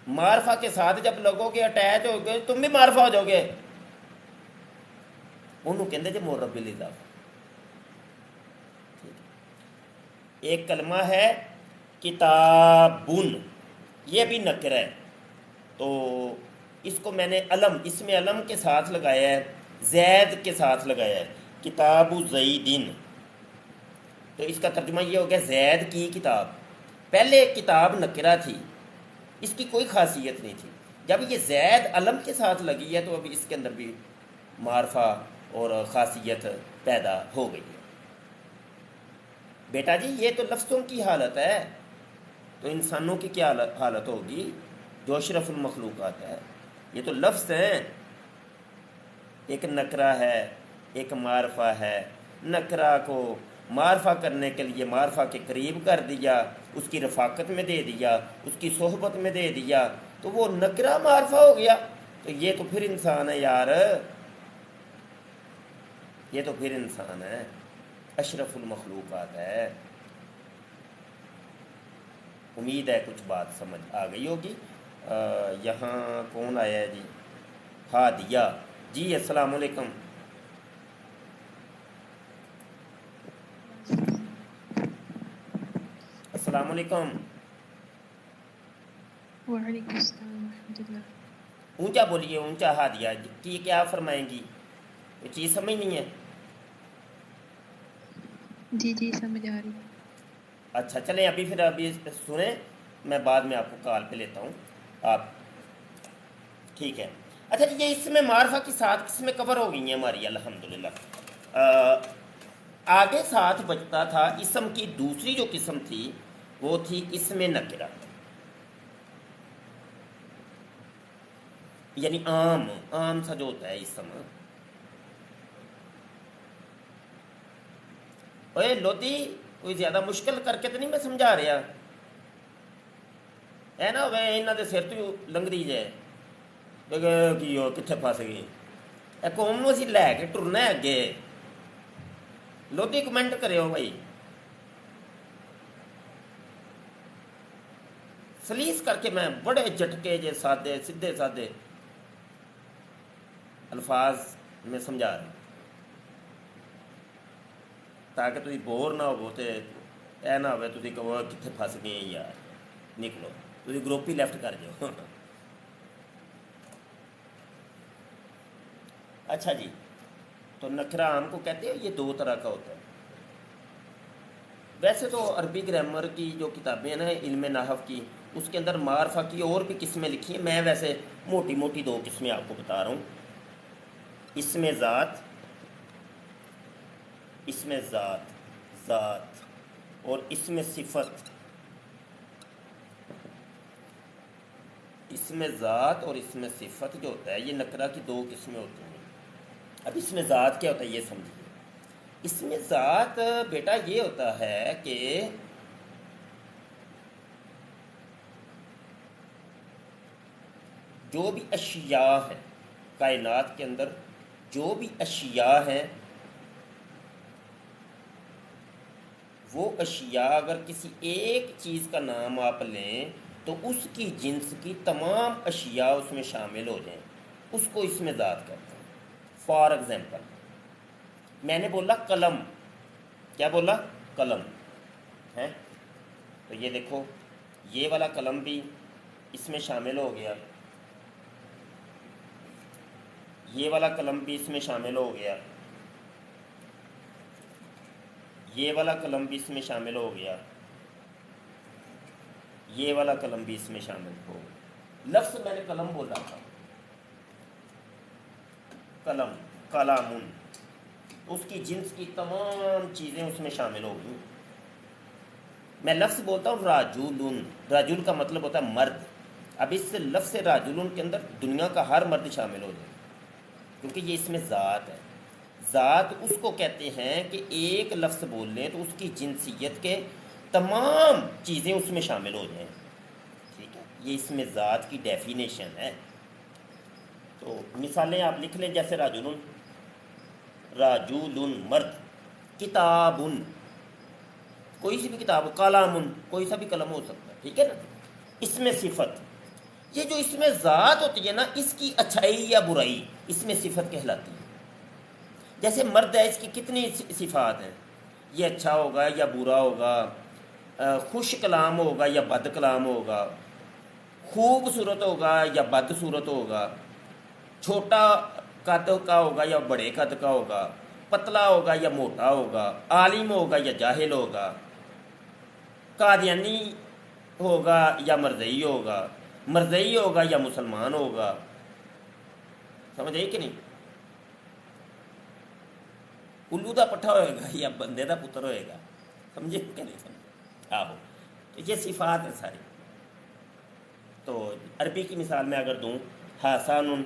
معرفہ کے ساتھ جب لوگوں کے اٹیچ ہو گئے تم بھی معرفہ ہو جاؤ گے. انہوں کہندے جو معرف بالاضافہ. ایک کلمہ ہے کتابن، یہ بھی نکرہ ہے، تو اس کو میں نے علم، اس میں علم کے ساتھ لگایا ہے، زید کے ساتھ لگایا ہے، کتاب زیدن. تو اس کا ترجمہ یہ ہو گیا زید کی کتاب. پہلے کتاب نکرہ تھی، اس کی کوئی خاصیت نہیں تھی. جب یہ زید علم کے ساتھ لگی ہے تو اب اس کے اندر بھی معرفہ اور خاصیت پیدا ہو گئی ہے. بیٹا جی یہ تو لفظوں کی حالت ہے، تو انسانوں کی کیا حالت ہوگی جو اشرف المخلوقات ہے. یہ تو لفظ ہیں، ایک نکرہ ہے ایک معرفہ ہے. نکرہ کو معرفہ کرنے کے لیے معرفہ کے قریب کر دیا، اس کی رفاقت میں دے دیا، اس کی صحبت میں دے دیا، تو وہ نکرہ معرفہ ہو گیا۔ تو یہ تو پھر انسان ہے یار، یہ تو پھر انسان ہے، اشرف المخلوقات ہے۔ امید ہے کچھ بات سمجھ آ گئی ہوگی۔ یہاں کون آیا ہے جی؟ ہادیہ جی، السلام علیکم۔ السلام علیکم۔ وعلیکم السلام ورحمۃ اللہ۔ اونچا بولیے، اونچا۔ ہادیہ کی کیا فرمائیں گی؟ کوئی چیز سمجھ نہیں ہے؟ جی جی سمجھ آ رہی۔ اچھا چلیں، ابھی سنیں، میں بعد میں آپ کو کال پہ لیتا ہوں آپ، ٹھیک ہے؟ اچھا جی، یہ اس میں معرفہ کی 7 قسمیں کور ہو گئی ہیں ہماری الحمدللہ۔ آگے ساتھ بچتا تھا اسم کی دوسری جو قسم تھی وہ تھی اسم نکرہ، یعنی عام سا جو ہوتا ہے اسم۔ اوے لودی، کوئی زیادہ مشکل کر کے تو نہیں میں سمجھا رہا ہے نا؟ وہ یہاں کے سر تو لنگ دی جائے کی کتنے پھس گئی، قوم اسی لے کے ٹرنا ہے اگے۔ لودی کمنٹ کرو بھائی، سلیس کر کے میں بڑے جھٹکے جے سادے سیدھے سادے الفاظ میں سمجھا رہا ہوں تاکہ تھی بور نہ ہو، تو اے نہ ہو تھی کہو کتنے پھس گئے یار، نکلو تھی گروپ ہی لیفٹ کر جاؤ۔ اچھا جی، تو نکرہ عام کو کہتے ہیں، یہ 2 طرح کا ہوتا ہے۔ ویسے تو عربی گرامر کی جو کتابیں ہیں علم نحو کی، اس کے اندر معرفہ کی اور بھی قسمیں لکھی ہیں، میں ویسے موٹی موٹی 2 قسمیں آپ کو بتا رہا ہوں۔ اسم ذات اور اسم صفت۔ اسم ذات اور اسم صفت جو ہوتا ہے، یہ نکرہ کی 2 قسمیں ہوتی ہیں۔ اب اسم ذات کیا ہوتا ہے یہ سمجھیے۔ اسم ذات بیٹا یہ ہوتا ہے کہ جو بھی اشیاء ہیں کائنات کے اندر، جو بھی اشیاء ہیں، وہ اشیاء اگر کسی ایک چیز کا نام آپ لیں تو اس کی جنس کی تمام اشیاء اس میں شامل ہو جائیں، اس کو اسم ذات کہتے ہیں۔ فار ایگزامپل میں نے بولا قلم، کیا بولا؟ قلم ہے، تو یہ دیکھو یہ والا قلم بھی اس میں شامل ہو گیا، یہ والا قلم بھی اس میں شامل ہو گیا، یہ والا قلم بھی اس میں شامل ہو گیا، یہ والا قلم بھی اس میں شامل ہو گیا۔ لفظ میں نے قلم بولا تھا، قلم، قلامن، اس کی جنس کی تمام چیزیں اس میں شامل ہو گئی۔ میں لفظ بولتا ہوں راجولن، راجول کا مطلب ہوتا ہے مرد۔ اب اس لفظ راجولن کے اندر دنیا کا ہر مرد شامل ہو جائے، کیونکہ یہ اس میں ذات ہے۔ ذات اس کو کہتے ہیں کہ ایک لفظ بول لیں تو اس کی جنسیت کے تمام چیزیں اس میں شامل ہو جائیں، ٹھیک ہے؟ یہ اس میں ذات کی ڈیفینیشن ہے۔ تو مثالیں آپ لکھ لیں، جیسے راجولن، راجولن مرد، کتابن کوئی سی بھی کتاب، قلامن کوئی سا بھی قلم ہو سکتا ہے، ٹھیک ہے نا؟ اس میں صفت، یہ جو اس میں ذات ہوتی ہے نا، اس کی اچھائی یا برائی اس میں صفت کہلاتی ہے۔ جیسے مرد ہے، اس کی کتنی صفات ہیں، یہ اچھا ہوگا یا برا ہوگا، خوش کلام ہوگا یا بد کلام ہوگا، خوبصورت ہوگا یا بد صورت ہوگا، چھوٹا قد کا ہوگا یا بڑے قد کا ہوگا، پتلا ہوگا یا موٹا ہوگا، عالم ہوگا یا جاہل ہوگا، قادیانی ہوگا یا مرزئی ہوگا، مرزئی ہوگا یا مسلمان ہوگا۔ سمجھ آئی کہ نہیں؟ الو دا پٹھا ہوئے گا یا بندے دا پتر ہوئے گا، سمجھے کہ نہیں سمجھے؟ آہو، تو یہ صفات ہیں ساری۔ تو عربی کی مثال میں اگر دوں، حسن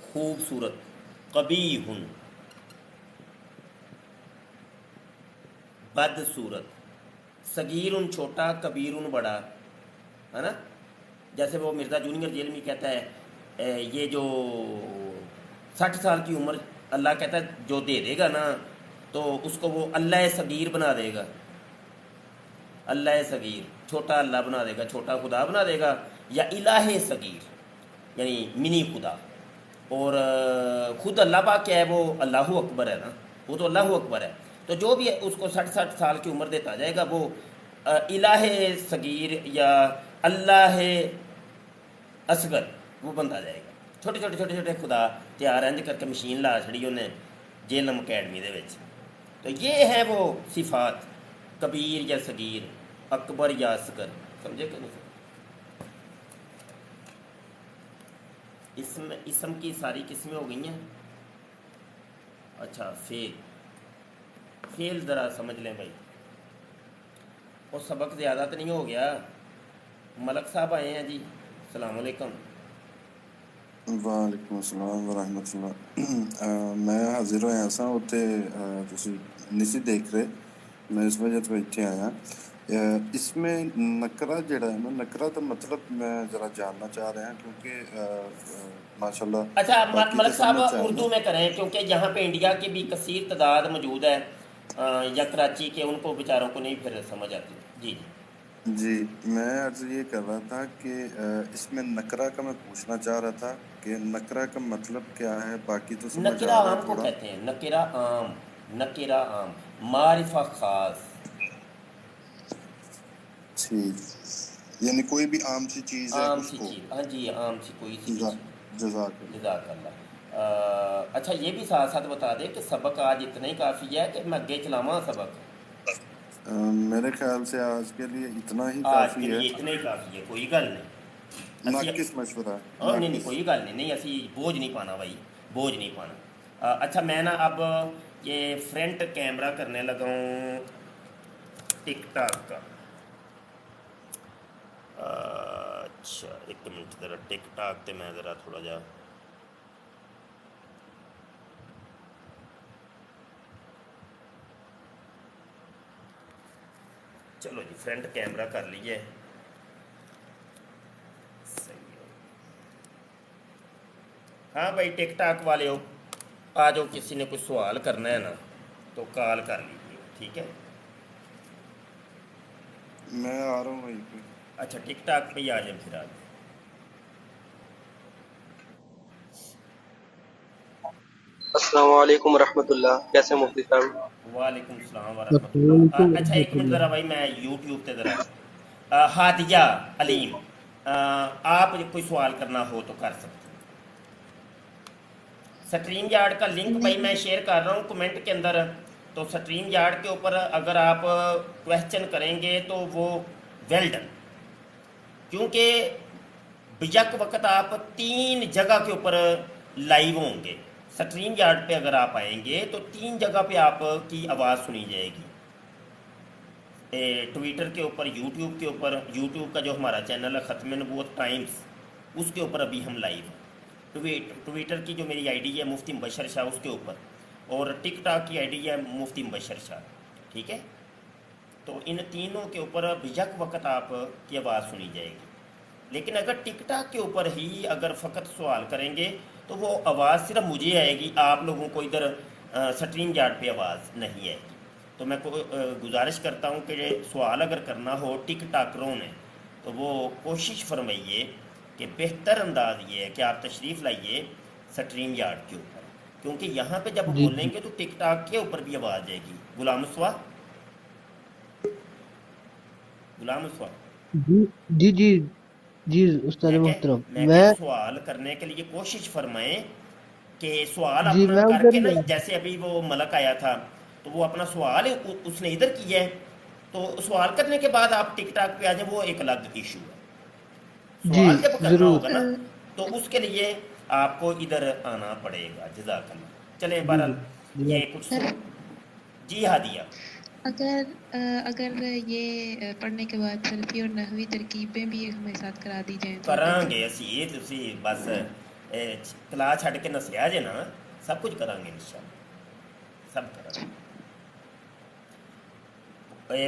خوبصورت، قبیح بد صورت، صغیر چھوٹا، کبیر بڑا، ہے نا. جیسے وہ مرزا جونیئر جیل میں کہتا ہے یہ جو 60 سال کی عمر اللہ کہتا ہے جو دے دے گا نا تو اس کو وہ اللہ صغیر بنا دے گا. اللہ صغیر، چھوٹا اللہ بنا دے گا، چھوٹا خدا بنا دے گا، یا الہ صغیر یعنی منی خدا. اور خود اللہ پاک کیا ہے، وہ اللہ اکبر ہے نا، وہ تو اللہ اکبر ہے. تو جو بھی اس کو 60 سال کی عمر دیتا جائے گا وہ الہ صغیر یا اللہ اصغر وہ بنتا جائے گا. چھوٹے چھوٹے چھوٹے چھوٹے خدا تیار انج کر کے مشین لا چھڑی انہیں جیلم اکیڈمی دے وچ. تو یہ ہے وہ صفات، کبیر یا صغیر، اکبر یا اصغر. سمجھے کہ نہیں؟ اسم کی ساری قسمیں ہو گئی ہیں. اچھا فعل ذرا سمجھ لیں بھائی. اور سبق زیادہ تو نہیں ہو گیا؟ ملک صاحب آئے ہیں جی، السلام علیکم. وعلیکم السلام ورحمۃ اللہ. میں حاضر ہویا سا اتنے تسی نہیں سی دیکھ رہے، میں اس وجہ تو اتنے آیا. اس میں نکرہ جڑا ہے نا، نکرہ کا مطلب میں ذرا جاننا چاہ رہا ہوں کیونکہ ماشاء اللہ. اچھا ملک صاحب اردو میں کریں کیونکہ یہاں پہ انڈیا کی بھی کثیر تعداد موجود ہے یا کراچی کے، ان کو بیچاروں کو نہیں پھر سمجھ آتی. جی جی میں عرض یہ کر رہا تھا کہ اس میں نکرہ کا میں پوچھنا چاہ رہا تھا کہ نکرہ کا مطلب کیا ہے. باقی تو سمجھ نکرہ آ رہا ہے عام کو تھوڑا. کہتے ہیں، نکرہ عام، نکرہ عام، معرفہ خاص. ٹھیک، یعنی کوئی بھی عام سی چیز ہے عام اس سی کو. چیز، ہاں جی عام سی کوئی سی بھی چیز. جزاک اللہ. جزاک اللہ. اچھا یہ بھی ساتھ ساتھ بتا دیں کہ سبق آج اتنا ہی کافی ہے کہ میں اگے چلاواں سبق؟ میرے خیال سے آج کے لیے اتنا ہی آج کے کافی ہے. لیے اتنا ہی کافی ہے، کوئی گل نہیں. ناقص مشورہ ہے. نہیں نہیں کوئی گل نہیں، نہیں اسی بوجھ نہیں پانا بھائی، بوجھ نہیں پانا. اچھا میں نا اب یہ فرنٹ کیمرہ کرنے لگا ہوں ٹک ٹاک کا. اچھا ایک منٹ ذرا ٹک ٹاک تے میں ذرا تھوڑا جا چلو جی فرنٹ کیمرہ کر لیجیے. ہاں بھائی ٹک ٹاک والے ہو آ جاؤ، کسی نے کوئی سوال کرنا ہے نا تو کال کر لیجیے، ٹھیک ہے. میں آ رہا ہوں وہیں پہ. اچھا ٹک ٹاک پہ ہی آ جائیں پھر آ جائیں. السلام علیکم ورحمۃ اللہ. کیسے مفتی صاحب؟ وعلیکم السلام ورحمۃ اللہ. اچھا ایک منٹ ذرا بھائی میں یوٹیوب پہ ذرا ہادیہ علیم آپ کوئی سوال کرنا ہو تو کر سکتے ہیں. سٹریم یارڈ کا لنک بھائی میں شیئر کر رہا ہوں کمنٹ کے اندر. تو سٹریم یارڈ کے اوپر اگر آپ کویشچن کریں گے تو وہ ویل ڈن، کیونکہ بیک وقت آپ 3 جگہ کے اوپر لائیو ہوں گے. سٹریم یارڈ پہ اگر آپ آئیں گے تو 3 جگہ پہ آپ کی آواز سنی جائے گی. ٹویٹر کے اوپر، یوٹیوب کے اوپر، یوٹیوب کا جو ہمارا چینل ہے ختم نبوت ٹائمز اس کے اوپر ابھی ہم لائیو ہیں. ٹویٹر کی جو میری آئی ڈی ہے مفتی مبشر شاہ اس کے اوپر، اور ٹک ٹاک کی آئی ڈی ہے مفتی مبشر شاہ، ٹھیک ہے. تو ان تینوں کے اوپر بیک وقت آپ کی آواز سنی جائے گی. لیکن اگر ٹک ٹاک کے اوپر ہی اگر فقط سوال کریں گے تو وہ آواز صرف مجھے آئے گی، آپ لوگوں کو ادھر سٹریم یارڈ پہ آواز نہیں آئے گی. تو میں گزارش کرتا ہوں کہ سوال اگر کرنا ہو ٹک ٹاکروں نے تو وہ کوشش فرمائیے کہ بہتر انداز یہ ہے کہ آپ تشریف لائیے سٹریم یارڈ کے اوپر، کیونکہ یہاں پہ جب بولیں گے تو ٹک ٹاک کے اوپر بھی آواز جائے گی. غلام اسوا جی جی جی استاد محترم. میں سوال کرنے کے لیے کوشش فرمائیں کہ سوال جی اپنا میں کر ادھر کے نا، ہی جیسے ابھی وہ ملک آیا تھا تو وہ اپنا سوال اس نے ادھر کیا ہے، تو سوال کرنے کے بعد آپ ٹک ٹاک پہ آ جائیں، وہ ایک الگ ایشو ہے. جی سوال جب کرنا ضرور. ہوگا نا تو اس کے لیے آپ کو ادھر آنا پڑے گا. جزاک اللہ. چلیں جی بہرحال جی یہ کچھ جی ہادیہ. اگر یہ پڑھنے کے بعد صرفی اور نحوی ترکیبیں بھی ہمیں ساتھ کرا دی جائیں تو کران گے اسی تسی بس کلا چھڈ کے نسیا جے نا، سب کچھ کران گے انشاءاللہ، سب کران گے.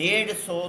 150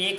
1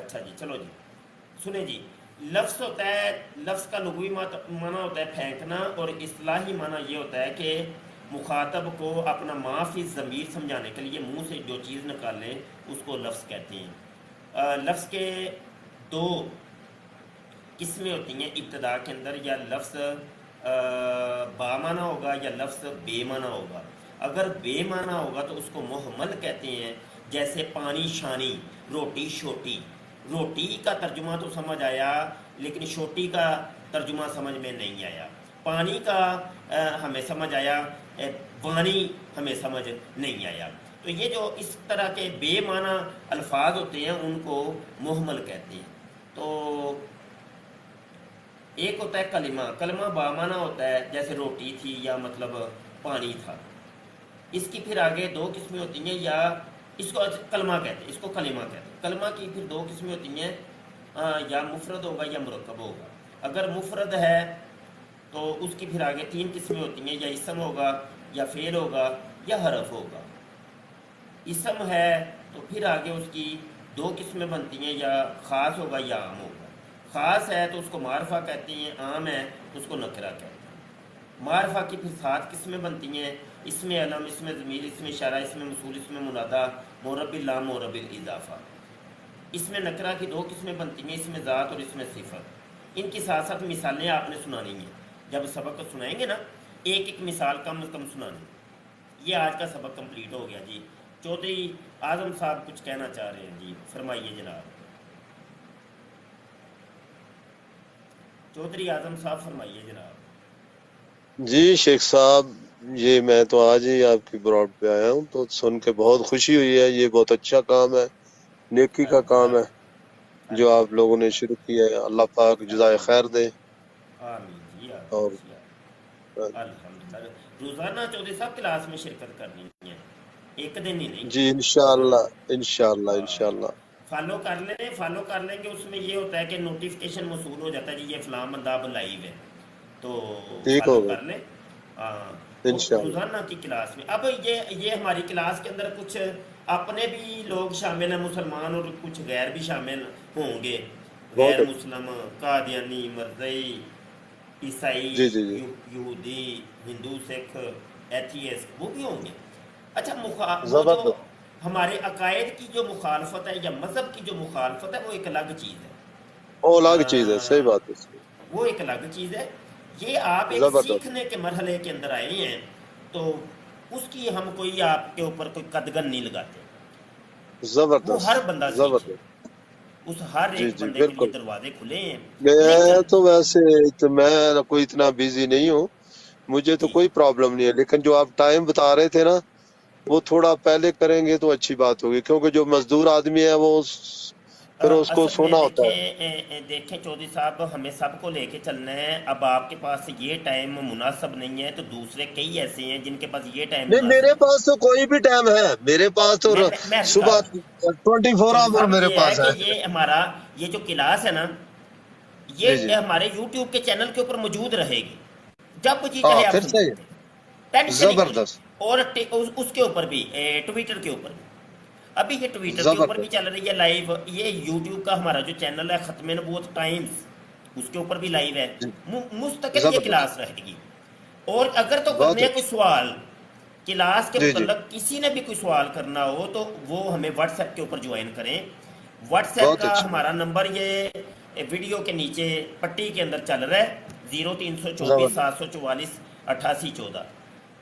اچھا جی چلو جی سنیں جی، لفظ ہوتا ہے، لفظ کا لغوی معنی ہوتا ہے پھینکنا، اور اصطلاحی معنی یہ ہوتا ہے کہ مخاطب کو اپنا معافی ضمیر سمجھانے کے لیے منہ سے جو چیز نکالیں اس کو لفظ کہتے ہیں۔ لفظ کے دو قسمیں ہوتی ہیں ابتدا کے اندر، یا لفظ با معنی ہوگا یا لفظ بے معنی ہوگا۔ اگر بے معنی ہوگا تو اس کو محمل کہتے ہیں، جیسے پانی شانی، روٹی شوٹی۔ روٹی کا ترجمہ تو سمجھ آیا لیکن شوٹی کا ترجمہ سمجھ میں نہیں آیا، پانی کا ہمیں سمجھ آیا، پانی ہمیں سمجھ نہیں آیا۔ تو یہ جو اس طرح کے بے معنی الفاظ ہوتے ہیں ان کو محمل کہتے ہیں۔ تو ایک ہوتا ہے کلمہ، کلمہ بامعنی ہوتا ہے، جیسے روٹی تھی یا مطلب پانی تھا۔ اس کی پھر آگے دو قسمیں ہوتی ہیں، یا اس کو کلمہ کہتے ہیں، اس کو کلمہ کہتے ہیں۔ کلمہ کی پھر دو قسمیں ہوتی ہیں، یا مفرد ہوگا یا مرکب ہوگا۔ اگر مفرد ہے تو اس کی پھر آگے تین قسمیں ہوتی ہیں، یا اسم ہوگا یا فعل ہوگا یا حرف ہوگا۔ اسم ہے تو پھر آگے اس کی دو قسمیں بنتی ہیں، یا خاص ہوگا یا عام ہوگا۔ خاص ہے تو اس کو معرفہ کہتے ہیں، عام ہے تو اس کو نکرہ کہتے ہیں۔ معرفہ کی پھر 7 قسمیں بنتی ہیں، اسم علم، اسم ضمیر، اسم اشارہ، اسم موصول، اسم منادا، مورب اللام، مورب الاضافہ۔ اسم نکرہ کی 2 قسمیں بنتی ہیں، اسم ذات اور اسم صفت۔ ان کی ساتھ ساتھ مثالیں آپ نے سنانی ہیں، جب سبق کو سنائیں گے نا ایک ایک مثال کم از کم سنانی۔ یہ آج کا سبق کمپلیٹ ہو گیا جی۔ چودھری اعظم صاحب کچھ کہنا چاہ رہے ہیں جی، فرمائیے جناب۔ چودھری اعظم صاحب فرمائیے جناب۔ جی شیخ صاحب، یہ میں تو آج ہی آپ کی براڈ پہ آیا ہوں تو سن کے بہت خوشی ہوئی ہے۔ یہ بہت اچھا کام ہے، نیکی کا کام ہے جو آپ لوگوں نے شروع کیا ہے۔ اللہ پاک جزائے خیر دے۔ آمین جی اور الحمدللہ روزانہ چودھری صاحب کلاس میں شرکت کرنی ہے، ایک دن ہی نہیں جی انشاءاللہ انشاءاللہ انشاءاللہ فالو کر لیں، فالو کر لیں گے۔ اس میں یہ ہوتا ہے کہ نوٹیفکیشن موصول ہو جاتا ہے جی یہ فلاں بندہ اب لائیو ہے، تو ٹھیک فالو ہوگا کر لیں انشاءاللہ۔ روزانہ کی کلاس میں۔ اب یہ ہماری کلاس کے اندر کچھ اپنے بھی لوگ شامل ہیں مسلمان، اور کچھ غیر بھی شامل ہوں گے، غیر مسلم، قادیانی، مرزئی، عیسائی، جی جی جی یہودی، ہندو، سکھ، ایتھیسٹ، وہ بھی ہوں گے۔ اچھا وہ جو زبردست، ہمارے عقائد کی جو مخالفت ہے یا مذہب کی جو مخالفت ہے وہ ایک الگ چیز ہے، وہ الگ چیز ہے، صحیح بات ہے، وہ ایک الگ چیز ہے۔ یہ آپ ایک زبردست سیکھنے کے مرحلے کے اندر آئے ہیں تو اس کی ہم کوئی آپ کے اوپر کوئی قدغن نہیں لگاتے، وہ زبردست ہر بندہ سیکھے، زبردست۔ اس ہر جی ایک جی بندے کے لیے بالکل۔ دروازے کھلے ہیں۔ میں تو ویسے میں کوئی اتنا بیزی نہیں ہوں، مجھے تو کوئی پرابلم نہیں ہے، لیکن جو آپ ٹائم بتا رہے تھے نا وہ تھوڑا پہلے کریں گے تو اچھی بات ہوگی، کیونکہ جو مزدور آدمی ہے وہ پھر اس کو اصل میں سونا ہوتا ہے۔ دیکھیں چودھری صاحب، ہمیں سب کو لے کے چلنا ہے۔ اب آپ کے پاس یہ ٹائم مناسب نہیں ہے تو دوسرے کئی ایسے ہیں جن کے پاس یہ ٹائم نہیں، مناسب میرے پاس تو کوئی بھی ٹائم ہے، میرے پاس تو میں صبح 24 آور میرے یہ ہے پاس کہ ہے۔ یہ ہمارا یہ جو کلاس ہے نا جی یہ جی ہمارے یوٹیوب کے چینل کے اوپر موجود رہے گی، جب جی ہاں چاہے آپ پھر سن صحیح سکتے ہیں، ٹینشن نہیں کریں۔ زبردست اور اس کے اوپر بھی ٹویٹر کے اوپر بھی، ابھی یہ ٹویٹر کے اوپر بھی زبردست چل رہی ہے لائیو۔ یہ یوٹیوب کا ہمارا جو چینل ہے ختم نبوت ٹائمز، اس کے اوپر بھی لائیو ہے، مستقل یہ زبردست کلاس رہے گی۔ اور اگر تو بہت کرنے ہیں کوئی سوال کلاس کے جی جی متعلق، کسی نے بھی کوئی سوال کرنا ہو تو وہ ہمیں واٹس ایپ کے اوپر جوائن کریں۔ واٹس ایپ بہت کا اچھی ہمارا نمبر یہ ویڈیو کے نیچے پٹی کے اندر چل رہا ہے، 0324 زبردست 744 8814۔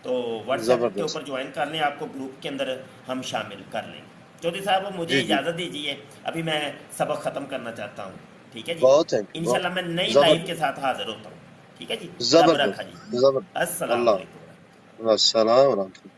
تو واٹس ایپ کے زبردست اوپر جوائن کر لیں، آپ کو گروپ کے اندر ہم شامل کر لیں گے۔ چودھری صاحب مجھے جی جی اجازت دیجیے، ابھی میں سبق ختم کرنا چاہتا ہوں، ٹھیک ہے جی؟ بہت ہے انشاءاللہ میں نئی لائیو کے زبردست ساتھ حاضر ہوتا ہوں، ٹھیک ہے جی؟ رب رکھا جی، زبردست زبردست السلام اللہ علیکم۔ السلام ورحمۃ اللہ۔